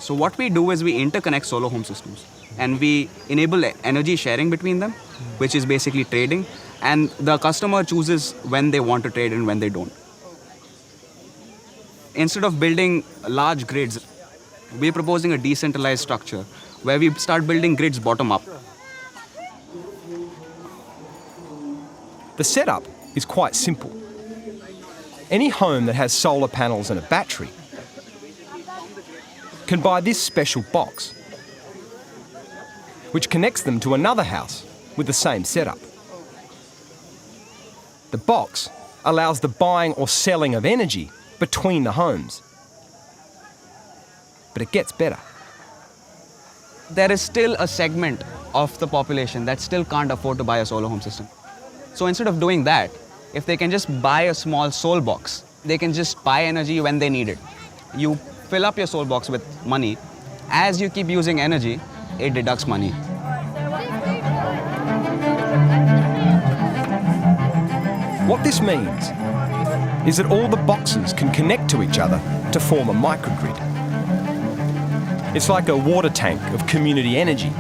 So what we do is we interconnect solar home systems and we enable energy sharing between them, which is basically trading, and the customer chooses when they want to trade and when they don't. Instead of building large grids, we're proposing a decentralized structure where we start building grids bottom up. The setup is quite simple. Any home that has solar panels and a battery can buy this special box, which connects them to another house with the same setup. The box allows the buying or selling of energy between the homes. But it gets better. There is still a segment of the population that still can't afford to buy a solar home system. So instead of doing that, if they can just buy a small soul box, they can just buy energy when they need it. You fill up your soul box with money. As you keep using energy, it deducts money. What this means is that all the boxes can connect to each other to form a microgrid. It's like a water tank of community energy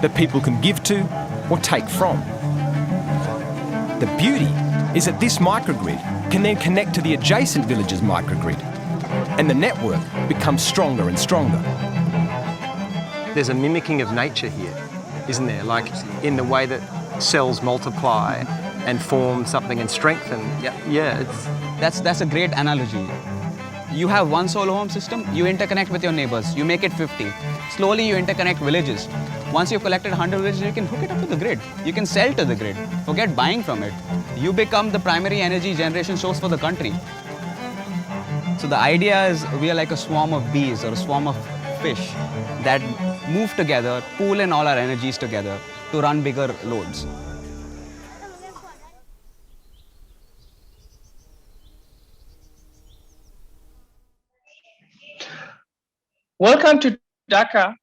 that people can give to or take from. The beauty is that this microgrid can then connect to the adjacent village's microgrid, and the network becomes stronger and stronger. There's a mimicking of nature here, isn't there? Like in the way that cells multiply and form something and strengthen. Yeah, That's a great analogy. You have one solar home system, you interconnect with your neighbors, you make it 50. Slowly you interconnect villages. Once you've collected 100 villages, you can hook it up to the grid. You can sell to the grid. Forget buying from it. You become the primary energy generation source for the country. So the idea is we are like a swarm of bees or a swarm of fish that move together, pool in all our energies together to run bigger loads. Welcome to Dhaka,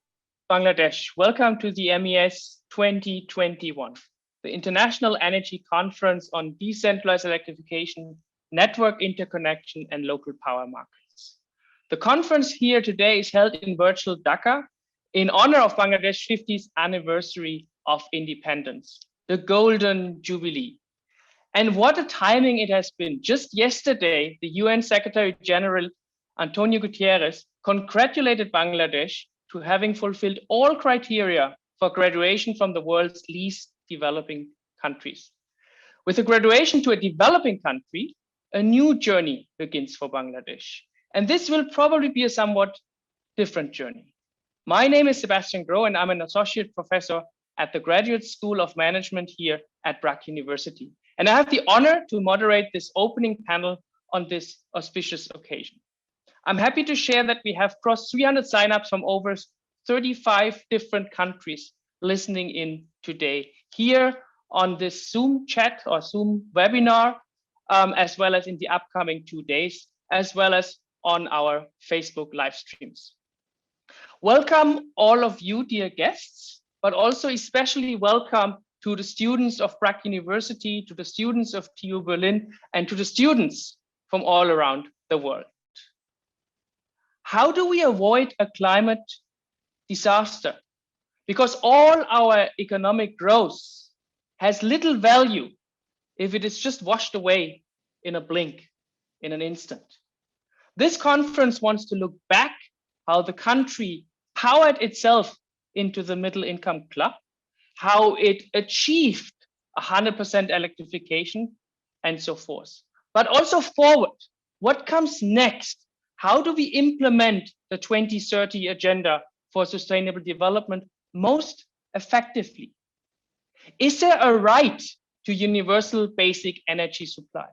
Bangladesh. Welcome to the MES 2021, the International Energy Conference on Decentralized Electrification, Network Interconnection, and Local Power Markets. The conference here today is held in virtual Dhaka in honor of Bangladesh's 50th anniversary of independence, the Golden Jubilee. And what a timing it has been. Just yesterday, the UN Secretary General Antonio Guterres congratulated Bangladesh to having fulfilled all criteria for graduation from the world's least developing countries. With the graduation to a developing country, a new journey begins for Bangladesh. And this will probably be a somewhat different journey. My name is Sebastian Groh, and I'm an associate professor at the Graduate School of Management here at Brac University. And I have the honor to moderate this opening panel on this auspicious occasion. I'm happy to share that we have crossed 300 signups from over 35 different countries listening in today here on this Zoom chat or Zoom webinar, as well as in the upcoming 2 days, as well as on our Facebook live streams. Welcome all of you, dear guests, but also especially welcome to the students of Brac University, to the students of TU Berlin, and to the students from all around the world. How do we avoid a climate disaster? Because all our economic growth has little value if it is just washed away in a blink, in an instant. This conference wants to look back how the country powered itself into the middle income club, how it achieved 100% electrification, and so forth. But also forward, what comes next? How do we implement the 2030 agenda for sustainable development most effectively? Is there a right to universal basic energy supply?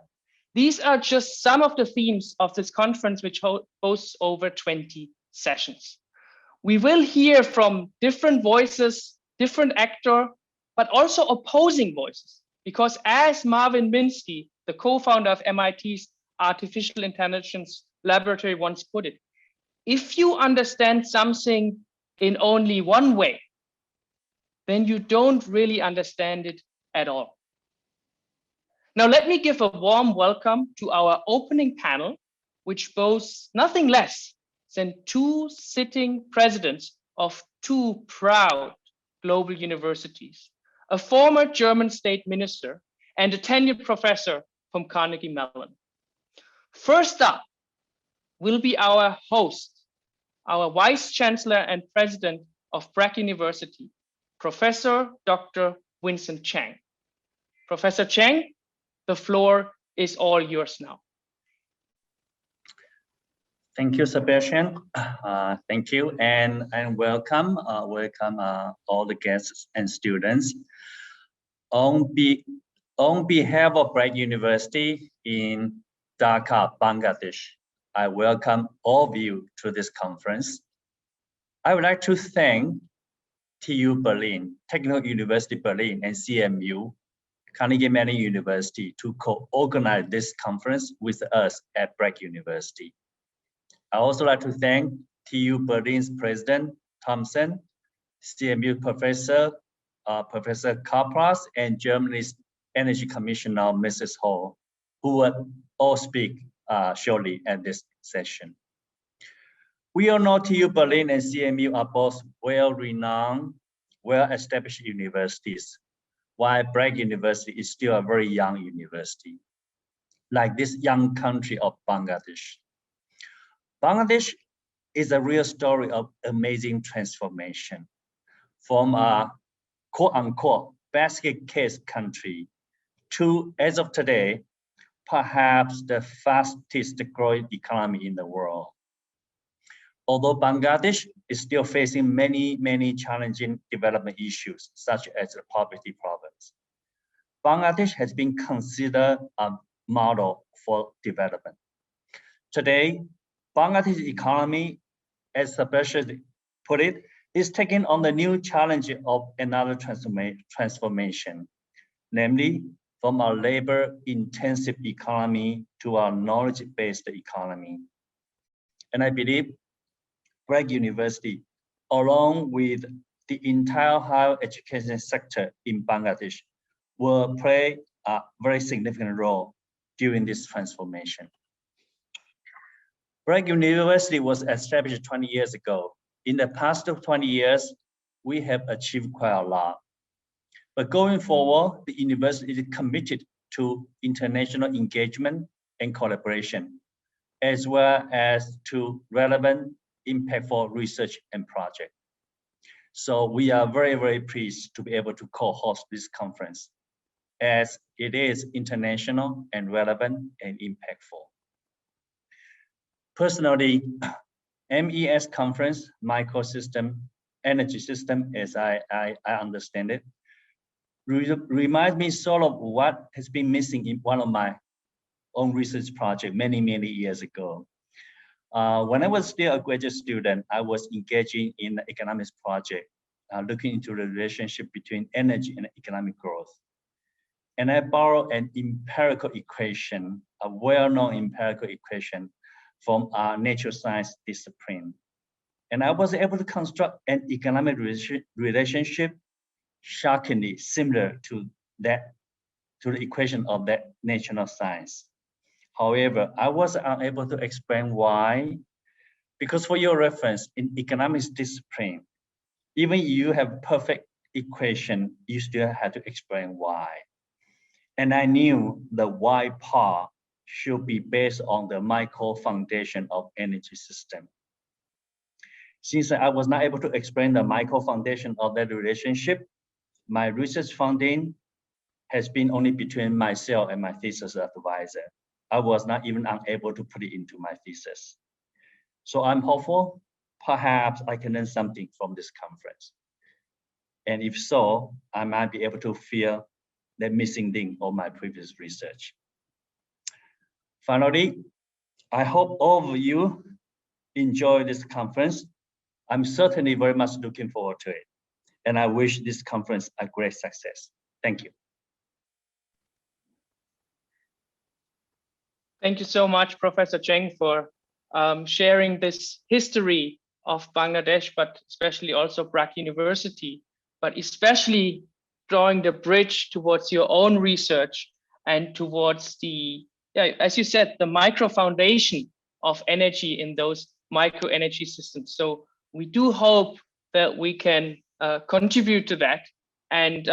These are just some of the themes of this conference, which hosts over 20 sessions. We will hear from different voices, different actors, but also opposing voices, because as Marvin Minsky, the co-founder of MIT's Artificial Intelligence Laboratory once put it, if you understand something in only one way, then you don't really understand it at all. Now, let me give a warm welcome to our opening panel, which boasts nothing less and 2 sitting presidents of 2 proud global universities, a former German state minister and a tenured professor from Carnegie Mellon. First up will be our host, our Vice Chancellor and President of Brac University, Professor Dr. VincentChang. Professor Chang, the floor is all yours now. Thank you, Sebastian. Thank you and welcome, all the guests and students. On behalf of Brac University in Dhaka, Bangladesh, I welcome all of you to this conference. I would like to thank TU Berlin, Technical University Berlin, and CMU, Carnegie Mellon University, to co-organize this conference with us at Brac University. I also like to thank TU Berlin's President Thomsen, CMU Professor Karplus, and Germany's Energy Commissioner Mrs. Höhn, who will all speak shortly at this session. We all know TU Berlin and CMU are both well-renowned, well-established universities, while Brac University is still a very young university, like this young country of Bangladesh. Bangladesh is a real story of amazing transformation from a quote-unquote basket case country to, as of today, perhaps the fastest growing economy in the world. Although Bangladesh is still facing many challenging development issues, such as the poverty problems, Bangladesh has been considered a model for development. Today, Bangladesh's economy, as Sebastian put it, is taking on the new challenge of another transformation, namely from a labor-intensive economy to a knowledge-based economy. And I believe Brac University, along with the entire higher education sector in Bangladesh, will play a very significant role during this transformation. Brac University was established 20 years ago. In the past 20 years, we have achieved quite a lot. But going forward, the university is committed to international engagement and collaboration, as well as to relevant, impactful research and project. So we are very pleased to be able to co-host this conference, as it is international and relevant and impactful. Personally, MES Conference, Microsystem, Energy System, as I understand it, reminds me sort of what has been missing in one of my own research projects many years ago. When I was still a graduate student, I was engaging in an economics project, looking into the relationship between energy and economic growth. And I borrowed an empirical equation, a well-known empirical equation from our natural science discipline. And I was able to construct an economic relationship shockingly similar to the equation of that natural science. However, I was unable to explain why, because for your reference, in economics discipline, even if you have perfect equation, you still have to explain why. And I knew the why part should be based on the micro foundation of energy system. Since I was not able to explain the micro foundation of that relationship, my research funding has been only between myself and my thesis advisor. I was not even unable to put it into my thesis. So I'm hopeful, perhaps I can learn something from this conference. And if so, I might be able to fill the missing link of my previous research. Finally, I hope all of you enjoy this conference. I'm certainly very much looking forward to it. And I wish this conference a great success. Thank you. Thank you so much, Professor Chang, for sharing this history of Bangladesh, but especially also Brac University, but especially drawing the bridge towards your own research and towards the, as you said, the micro foundation of energy in those micro energy systems. So we do hope that we can contribute to that and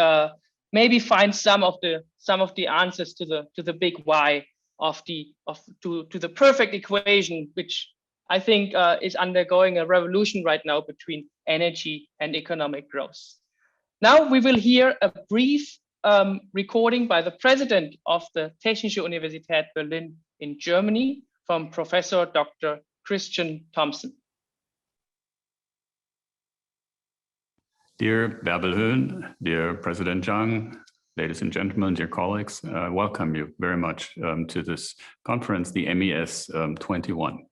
maybe find some of the answers to the big why to the perfect equation, which I think is undergoing a revolution right now between energy and economic growth. Now we will hear a brief recording by the president of the Technische Universität Berlin in Germany from Professor Dr. Christian Thompson. Dear Bärbel Höhn, dear President Chang, ladies and gentlemen, dear colleagues, I welcome you very much to this conference, the MES 21.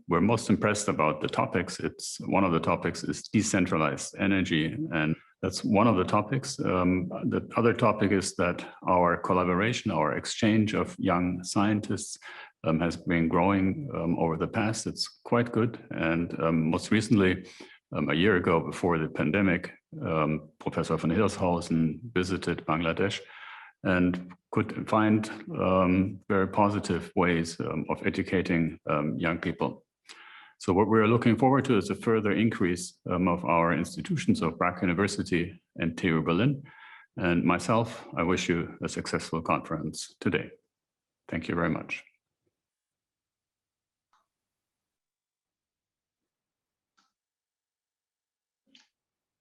We're most impressed about the topics. One of the topics is decentralized energy, and that's one of the topics. The other topic is that our collaboration, our exchange of young scientists has been growing over the past. It's quite good, and most recently, a year ago, before the pandemic, Professor von Hirschhausen visited Bangladesh and could find very positive ways of educating young people. So what we're looking forward to is a further increase of our institutions of Brac University and TU Berlin. And myself, I wish you a successful conference today. Thank you very much.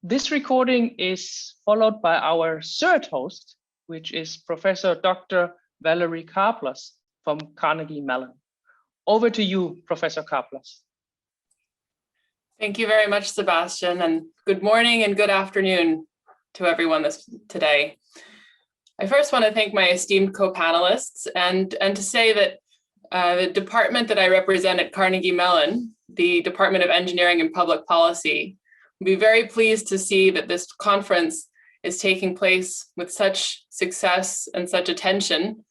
This recording is followed by our third host, which is Professor Dr. Valerie Kaplan from Carnegie Mellon. Over to you, Professor Kaplan. Thank you very much, Sebastian, and good morning and good afternoon to everyone today. I first want to thank my esteemed co-panelists and to say that the department that I represent at Carnegie Mellon, the Department of Engineering and Public Policy, will be very pleased to see that this conference is taking place with such success and such attention,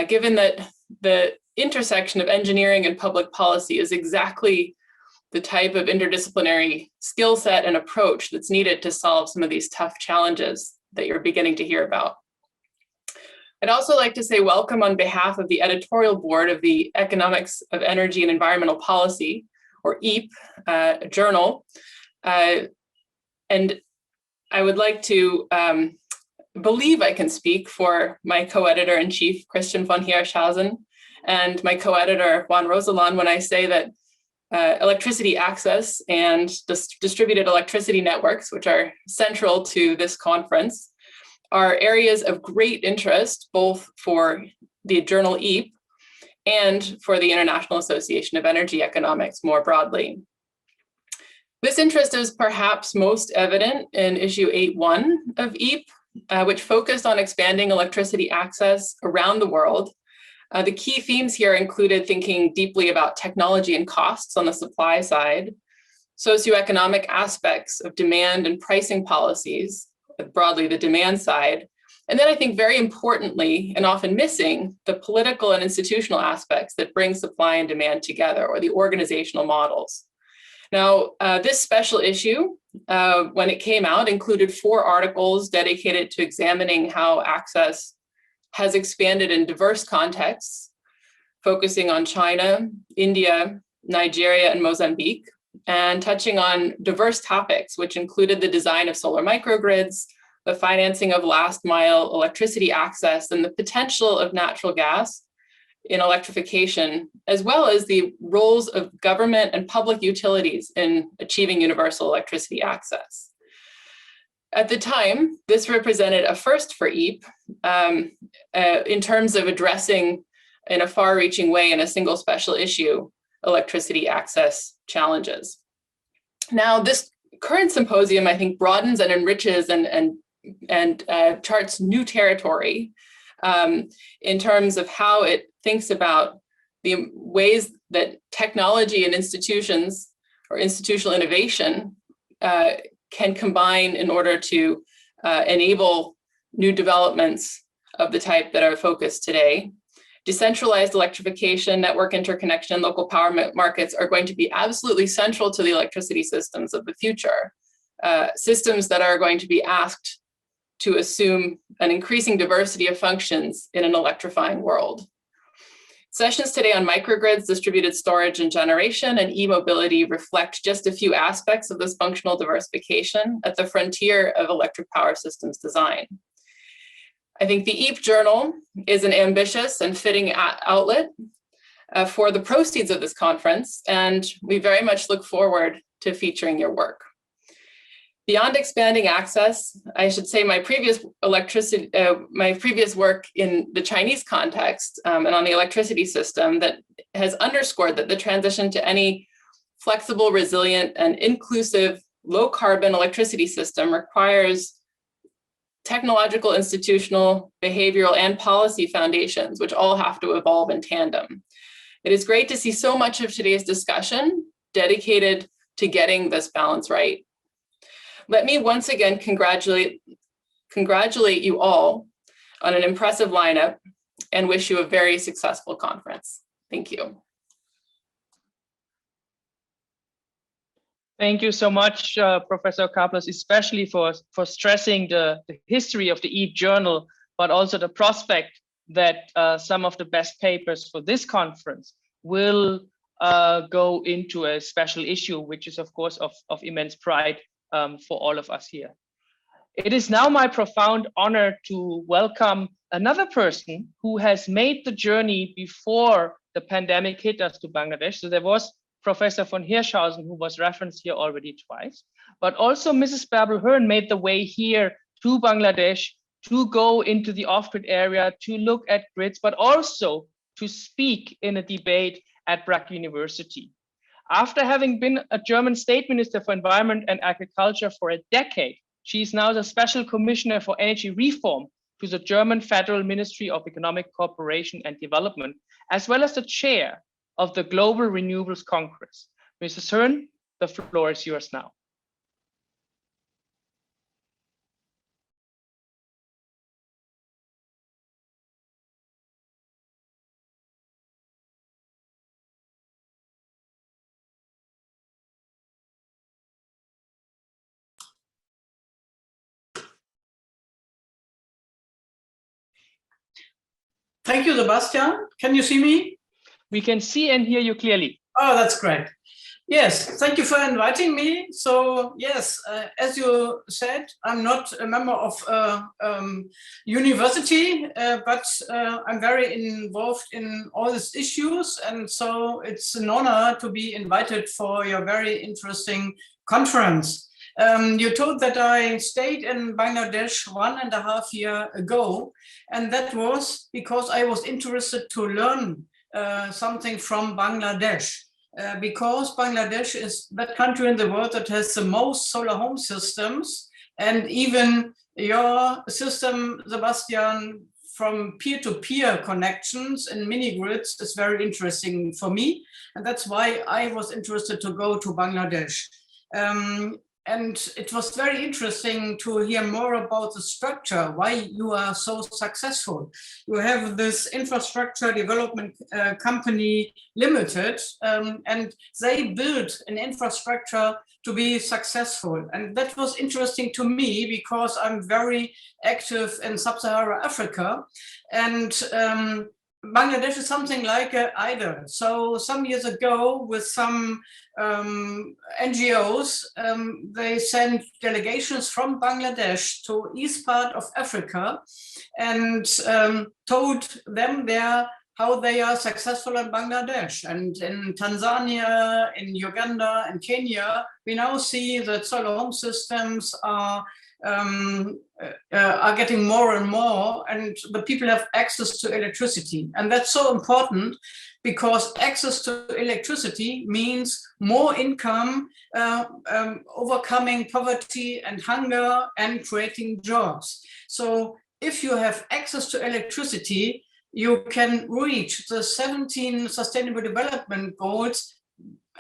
given that the intersection of engineering and public policy is exactly the type of interdisciplinary skill set and approach that's needed to solve some of these tough challenges that you're beginning to hear about. I'd also like to say welcome on behalf of the editorial board of the Economics of Energy and Environmental Policy, or EEP, journal. And I would like to believe I can speak for my co-editor-in-chief, Christian von Hirschhausen, and my co-editor, Juan Rosalan, when I say that electricity access and distributed electricity networks, which are central to this conference, are areas of great interest, both for the journal EEP and for the International Association of Energy Economics more broadly. This interest is perhaps most evident in issue 8.1 of EEP, which focused on expanding electricity access around the world. The key themes here included thinking deeply about technology and costs on the supply side, socioeconomic aspects of demand and pricing policies, broadly the demand side, and then I think very importantly, and often missing, the political and institutional aspects that bring supply and demand together, or the organizational models. Now, this special issue, when it came out, included 4 articles dedicated to examining how access has expanded in diverse contexts, focusing on China, India, Nigeria, and Mozambique, and touching on diverse topics, which included the design of solar microgrids, the financing of last mile electricity access, and the potential of natural gas in electrification, as well as the roles of government and public utilities in achieving universal electricity access. At the time, this represented a first for EEP in terms of addressing in a far-reaching way in a single special issue electricity access challenges. Now, this current symposium, I think, broadens and enriches and charts new territory in terms of how it thinks about the ways that technology and institutions or institutional innovation can combine in order to enable new developments of the type that are focused today. Decentralized electrification, network interconnection, and local power markets are going to be absolutely central to the electricity systems of the future, systems that are going to be asked to assume an increasing diversity of functions in an electrifying world. Sessions today on microgrids, distributed storage and generation, and e-mobility reflect just a few aspects of this functional diversification at the frontier of electric power systems design. I think the EEP Journal is an ambitious and fitting outlet for the proceeds of this conference, and we very much look forward to featuring your work. Beyond expanding access, I should say my previous work in the Chinese context and on the electricity system that has underscored that the transition to any flexible, resilient, and inclusive low-carbon electricity system requires technological, institutional, behavioral, and policy foundations, which all have to evolve in tandem. It is great to see so much of today's discussion dedicated to getting this balance right. Let me once again congratulate you all on an impressive lineup and wish you a very successful conference. Thank you. Thank you so much, Professor Karplus, especially for stressing the history of the EEP Journal, but also the prospect that some of the best papers for this conference will go into a special issue, which is, of course, of immense pride for all of us here. It is now my profound honor to welcome another person who has made the journey before the pandemic hit us to Bangladesh. So there was Professor von Hirschhausen, who was referenced here already twice, but also Mrs. Bärbel Höhn made the way here to Bangladesh to go into the off-grid area, to look at grids, but also to speak in a debate at Brac University. After having been a German state minister for environment and agriculture for a decade, she is now the special commissioner for energy reform to the German Federal Ministry of Economic Cooperation and Development, as well as the chair of the Global Renewables Congress. Mrs. Cern, the floor is yours now. Thank you, Sebastian. Can you see me? We can see and hear you clearly. Oh, that's great. Yes, thank you for inviting me. So yes, as you said, I'm not a member of university, but I'm very involved in all these issues. And so it's an honor to be invited for your very interesting conference. You told that I stayed in Bangladesh 1.5 years ago, and that was because I was interested to learn something from Bangladesh, because Bangladesh is that country in the world that has the most solar home systems, and even your system, Sebastian, from peer-to-peer connections and mini-grids is very interesting for me, and that's why I was interested to go to Bangladesh. And it was very interesting to hear more about the structure, why you are so successful. You have this infrastructure development company limited, and they built an infrastructure to be successful. And that was interesting to me because I'm very active in Sub-Saharan Africa. And Bangladesh is something like an idol. So some years ago with some NGOs, they sent delegations from Bangladesh to east part of Africa and told them there how they are successful in Bangladesh. And in Tanzania, in Uganda, and Kenya, we now see that solar home systems are getting more and more, and the people have access to electricity. And that's so important because access to electricity means more income, overcoming poverty and hunger, and creating jobs. So if you have access to electricity, you can reach the 17 Sustainable Development Goals,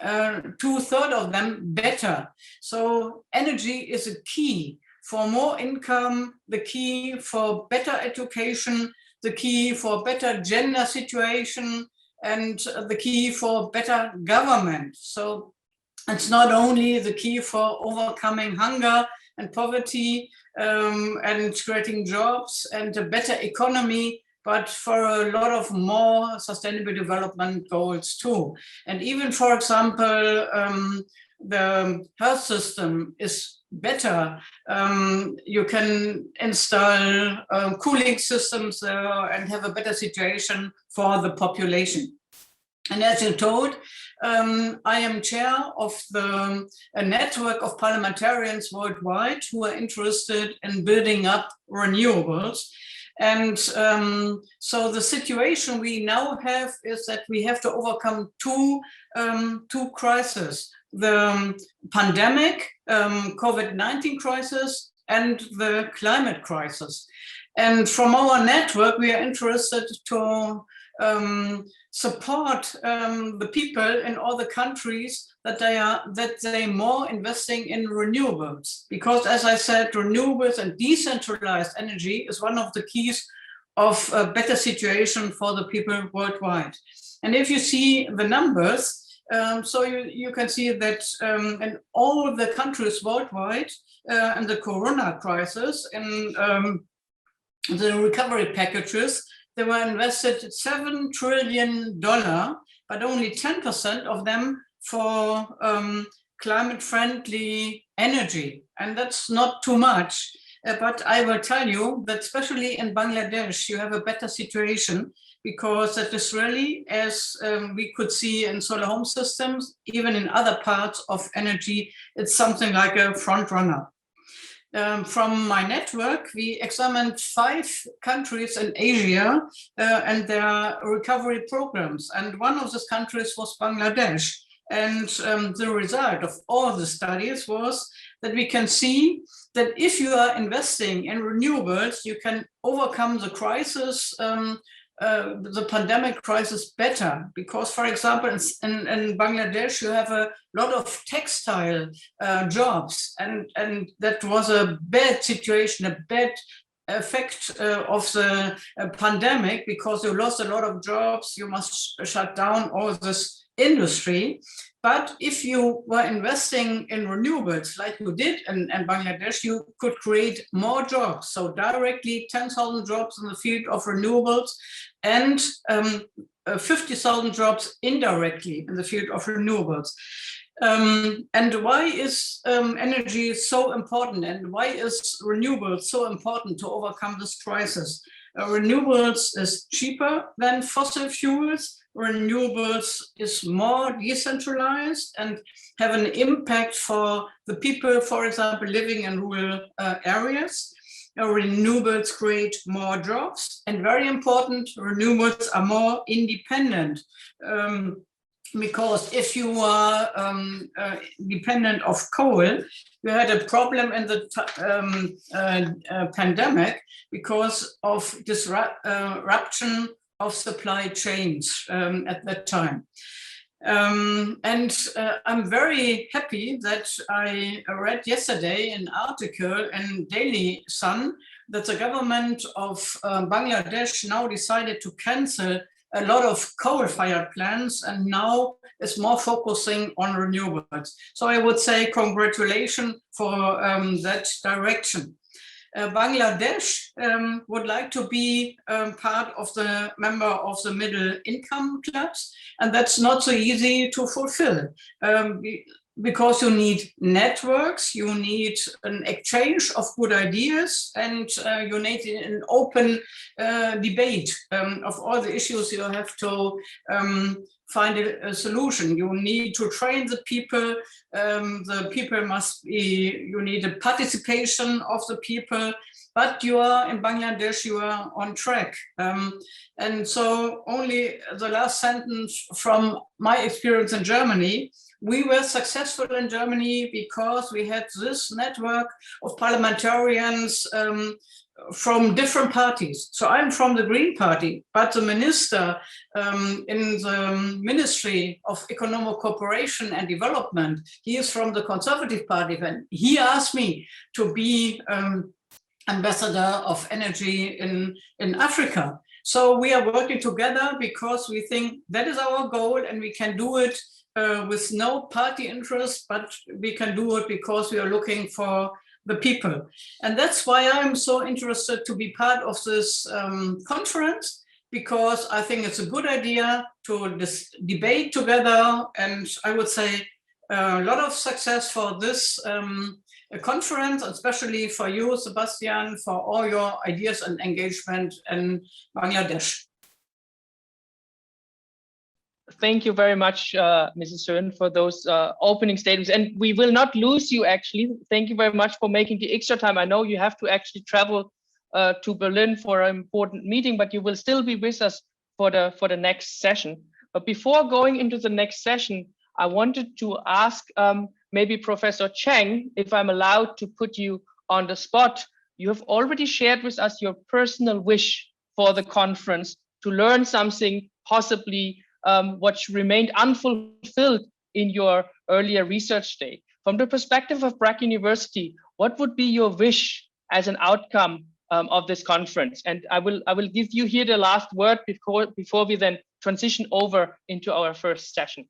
2/3 of them better. So energy is a key for more income, the key for better education, the key for better gender situation, and the key for better government. So it's not only the key for overcoming hunger and poverty and creating jobs and a better economy, but for a lot of more sustainable development goals too. And even, for example, the health system is better. You can install cooling systems and have a better situation for the population. And as you told, I am chair of a network of parliamentarians worldwide who are interested in building up renewables. And so the situation we now have is that we have to overcome two crises: the pandemic, COVID-19 crisis, and the climate crisis. And from our network, we are interested to support the people in all the countries that they more investing in renewables, because, as I said, renewables and decentralized energy is one of the keys of a better situation for the people worldwide. And if you see the numbers, so you can see that in all the countries worldwide, in the Corona crisis, in the recovery packages, they were invested $7 trillion, but only 10% of them for climate-friendly energy. And that's not too much. But I will tell you that especially in Bangladesh, you have a better situation, because that is really, as we could see in solar home systems, even in other parts of energy, it's something like a front runner. From my network, we examined 5 countries in Asia and their recovery programs. And one of those countries was Bangladesh. And the result of all the studies was that we can see that if you are investing in renewables, you can overcome the crisis, the pandemic crisis better. Because, for example, in Bangladesh, you have a lot of textile jobs, and that was a bad situation, a bad effect of the pandemic, because you lost a lot of jobs, you must shut down all this industry. But if you were investing in renewables like you did in Bangladesh, you could create more jobs. So directly 10,000 jobs in the field of renewables, and 50,000 jobs indirectly in the field of renewables. And why is energy so important, and why is renewables so important to overcome this crisis? Renewables is cheaper than fossil fuels. Renewables is more decentralized and have an impact for the people, for example, living in rural areas. Renewables create more jobs, and very important, renewables are more independent. Because if you are dependent of coal, you had a problem in the pandemic because of disruption of supply chains at that time. And I'm very happy that I read yesterday an article in Daily Sun that the government of Bangladesh now decided to cancel a lot of coal-fired plants and now is more focusing on renewables. So I would say congratulations for that direction. Bangladesh would like to be part of the member of the middle income clubs, and that's not so easy to fulfill. Because you need networks, you need an exchange of good ideas, and you need an open debate of all the issues. You have to find a solution. You need to train the people. The people must be, you need a participation of the people, but you are in Bangladesh, you are on track. And so only the last sentence from my experience in Germany, we were successful in Germany because we had this network of parliamentarians from different parties. So I'm from the Green Party, but the minister in the Ministry of Economic Cooperation and Development, he is from the Conservative Party, and he asked me to be ambassador of energy in Africa. So we are working together because we think that is our goal, and we can do it with no party interest, but we can do it because we are looking for the people. And that's why I'm so interested to be part of this conference, because I think it's a good idea to debate together. And I would say a lot of success for this conference, especially for you, Sebastian, for all your ideas and engagement in Bangladesh. Thank you very much, Mrs. Cern, for those opening statements. And we will not lose you, actually. Thank you very much for making the extra time. I know you have to actually travel to Berlin for an important meeting, but you will still be with us for the next session. But before going into the next session, I wanted to ask maybe Professor Chang, if I'm allowed to put you on the spot. You have already shared with us your personal wish for the conference to learn something possibly what remained unfulfilled in your earlier research day. From the perspective of Brac University, what would be your wish as an outcome of this conference? And I will give you here the last word before we then transition over into our first session.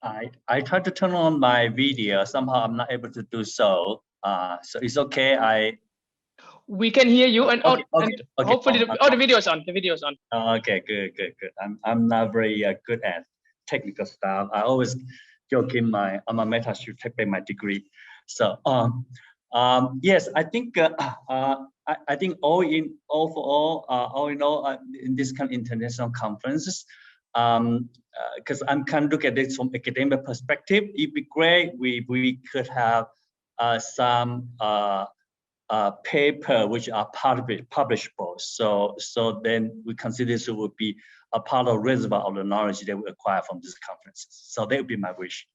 I tried to turn on my video. Somehow I'm not able to do so. So it's okay. We can hear you, and, okay. hopefully the video is on. The video is on. Okay, good. I'm not very good at technical stuff. I always joke in my alma mater should take back my degree. So yes, I think I think all in all, in this kind of international conferences, because I'm kind of look at this from academic perspective, it'd be great we could have some paper which are publishable. So then we consider this would be a part of reservoir of the knowledge that we acquire from these conferences. So that would be my wish.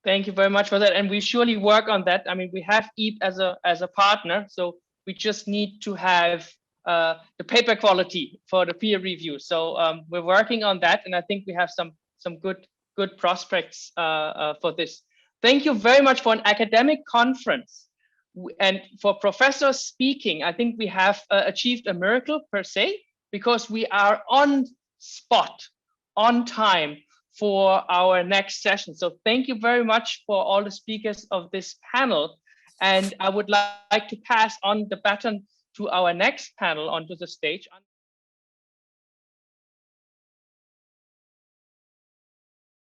Thank you very much for that, and we surely work on that. I mean, we have EAP as a partner, so we just need to have the paper quality for the peer review. So we're working on that, and I think we have some good prospects for this. Thank you very much for an academic conference and for professors speaking. I think we have achieved a miracle per se, because we are on spot, on time for our next session. So thank you very much for all the speakers of this panel. And I would like to pass on the baton to our next panel onto the stage.